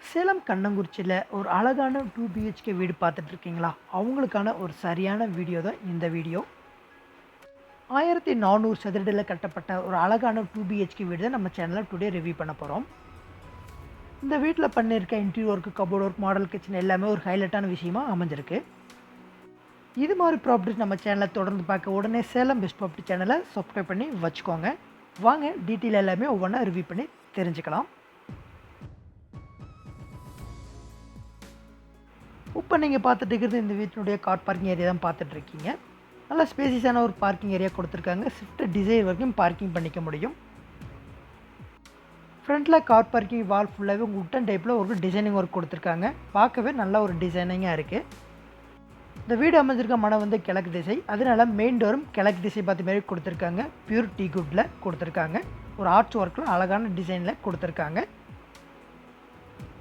சேலம் கண்ணங்குறிச்சியில் ஒரு அழகான 2 BHK வீடு பார்த்துட்டு இருக்கீங்களா? அவங்களுக்கான ஒரு சரியான வீடியோ தான் இந்த வீடியோ. 1400 சதுரடியில் கட்டப்பட்ட ஒரு அழகான 2 BHK வீடு தான் நம்ம சேனலில் டுடே ரிவ்யூ பண்ண போகிறோம். இந்த வீட்டில் பண்ணியிருக்க interior work, cupboard work, model kitchen எல்லாமே ஒரு ஹைலைட்டான விஷயமா அமைஞ்சிருக்கு. இது மாதிரி ப்ராப்பர்ட்டிஸ் நம்ம சேனலை தொடர்ந்து பார்க்க உடனே சேலம் பெஸ்ட் ப்ராப்பர்ட்டி சேனலை சப்ஸ்கிரைப் பண்ணி வச்சுக்கோங்க. வாங்க டீட்டெயில் எல்லாமே ஒவ்வொன்றா ரிவ்யூ பண்ணி தெரிஞ்சுக்கலாம். இப்போ நீங்கள் பார்த்துட்டு இருக்கிறது இந்த வீட்டினுடைய கார் பார்க்கிங் ஏரியா தான் பார்த்துட்ருக்கீங்க. நல்லா ஸ்பேசியஸான ஒரு பார்க்கிங் ஏரியா கொடுத்துருக்காங்க. ஸ்விஃப்ட் டிசைர் வரைக்கும் பார்க்கிங் பண்ணிக்க முடியும். ஃப்ரண்ட்டில் கார் பார்க்கிங் வால் ஃபுல்லாகவே உட்டன் டைப்பில் ஒரு டிசைனிங் ஒர்க் கொடுத்துருக்காங்க. பார்க்கவே நல்ல ஒரு டிசைனிங்காக இருக்குது. இந்த வீடு அமைஞ்சிருக்க மனம் வந்து கிழக்கு திசை, அதனால மெயின் டோரும் கிழக்கு திசை பார்த்து மாரி கொடுத்துருக்காங்க. பியூர் டீ குட்டில் கொடுத்துருக்காங்க. ஒரு ஆர்ச் ஒர்க்கில் அழகான டிசைனில் கொடுத்துருக்காங்க.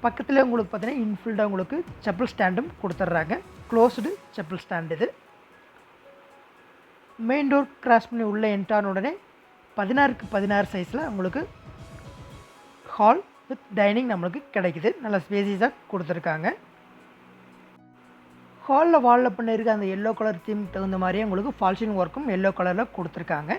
பக்கத்தில் உங்களுக்கு பார்த்தீங்கன்னா இன்ஃபில்டாக உங்களுக்கு செப்பல் ஸ்டாண்டும் கொடுத்துட்றாங்க. க்ளோஸ்டு செப்பல் ஸ்டாண்ட் இது. மெயின் டோர் கிராஸ் பண்ணி உள்ளே என்ட்ரான உடனே 16க்கு 16 சைஸில் உங்களுக்கு ஹால் வித் டைனிங் நம்மளுக்கு கிடைக்குது. நல்லா ஸ்பேசியஸாக கொடுத்துருக்காங்க. ஹாலில் வாலில் பண்ணியிருக்க அந்த எல்லோ கலர் தீம் தகுந்த மாதிரியே உங்களுக்கு ஃபால்சிங் ஒர்க்கும் எல்லோ கலரில் கொடுத்துருக்காங்க.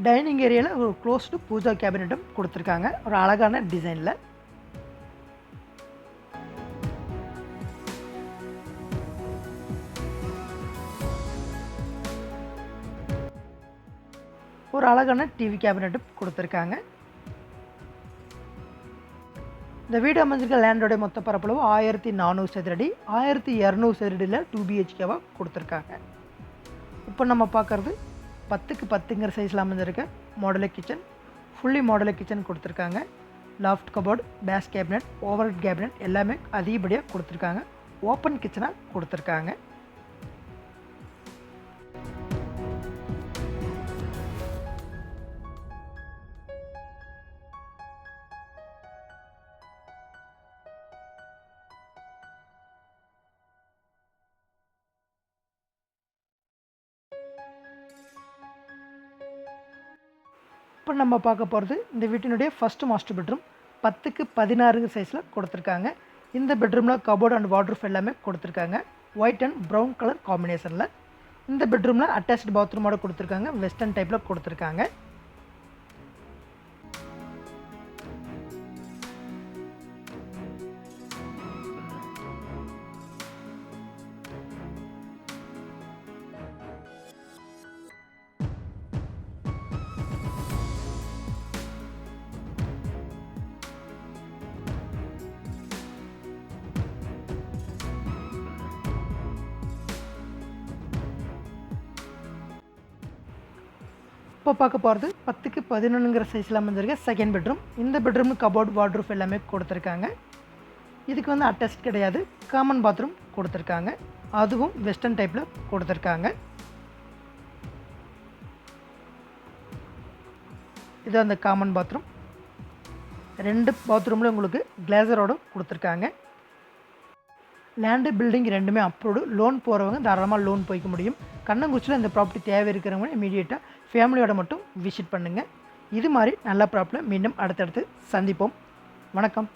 டைனிங் ஏரியாவில் ஒரு க்ளோஸ்டு பூஜா கேபினட்டும் கொடுத்துருக்காங்க. ஒரு அழகான டிசைனில். ஒரு அழகான டிவி கேபினட்டும் கொடுத்துருக்காங்க. இந்த வீடு அமைஞ்சிருக்க லேண்டோடைய மொத்த பரப்பளவு 1400 சதுரடி. 1200 சதுரடியில் 2 BHKவாக கொடுத்துருக்காங்க. இப்போ நம்ம பார்க்குறது 10க்கு 10ங்கிற சைஸில் அமைஞ்சிருக்க modular kitchen. Fully modular kitchen கொடுத்துருக்காங்க. Loft cupboard, base cabinet, overhead cabinet எல்லாமே அதிகப்படியாக கொடுத்துருக்காங்க. ஓப்பன் கிச்சனாக கொடுத்துருக்காங்க. இப்போ நம்ம பார்க்க போகிறது இந்த வீட்டினுடைய ஃபஸ்ட்டு மாஸ்டர் பெட்ரூம். 10க்கு 16 சைஸில் கொடுத்துருக்காங்க. இந்த பெட்ரூமில் கபோர்டு அண்ட் வார்ட்ரூஃப் எல்லாமே கொடுத்துருக்காங்க. ஒயிட் அண்ட் ப்ரௌன் கலர் காம்பினேஷனில். இந்த பெட்ரூமில் அட்டாச்டு பாத்ரூமோட கொடுத்துருக்காங்க. வெஸ்டர்ன் டைப்பில் கொடுத்துருக்காங்க. இப்போ பார்க்க போகிறது 10க்கு 11ங்கிற சைஸில் அமைஞ்சிருக்க செகண்ட் பெட்ரூம். இந்த பெட்ரூம் கபோர்டு, வார்ட்ரூஃப் எல்லாமே கொடுத்துருக்காங்க. இதுக்கு வந்து அட்டாச் கிடையாது. காமன் பாத்ரூம் கொடுத்துருக்காங்க. அதுவும் வெஸ்டர்ன் டைப்பில் கொடுத்துருக்காங்க. இது அந்த காமன் பாத்ரூம். 2 பாத்ரூமில் உங்களுக்கு கிளேசரோடு கொடுத்துருக்காங்க. லேண்டு பில்டிங் ரெண்டுமே அப்ரூவ்டு. லோன் போகிறவங்க தாராளமாக லோன் போய்க்க முடியும். கண்ணங்குறிச்சியில் இந்த ப்ராப்பர்ட்டி தேவை இருக்கிறவங்க இமீடியட்டாக ஃபேமிலியோட மட்டும் விசிட் பண்ணுங்கள். இது மாதிரி நல்ல ப்ராப்பர்ட்டியில் மீண்டும் அடுத்தடுத்து சந்திப்போம். வணக்கம்.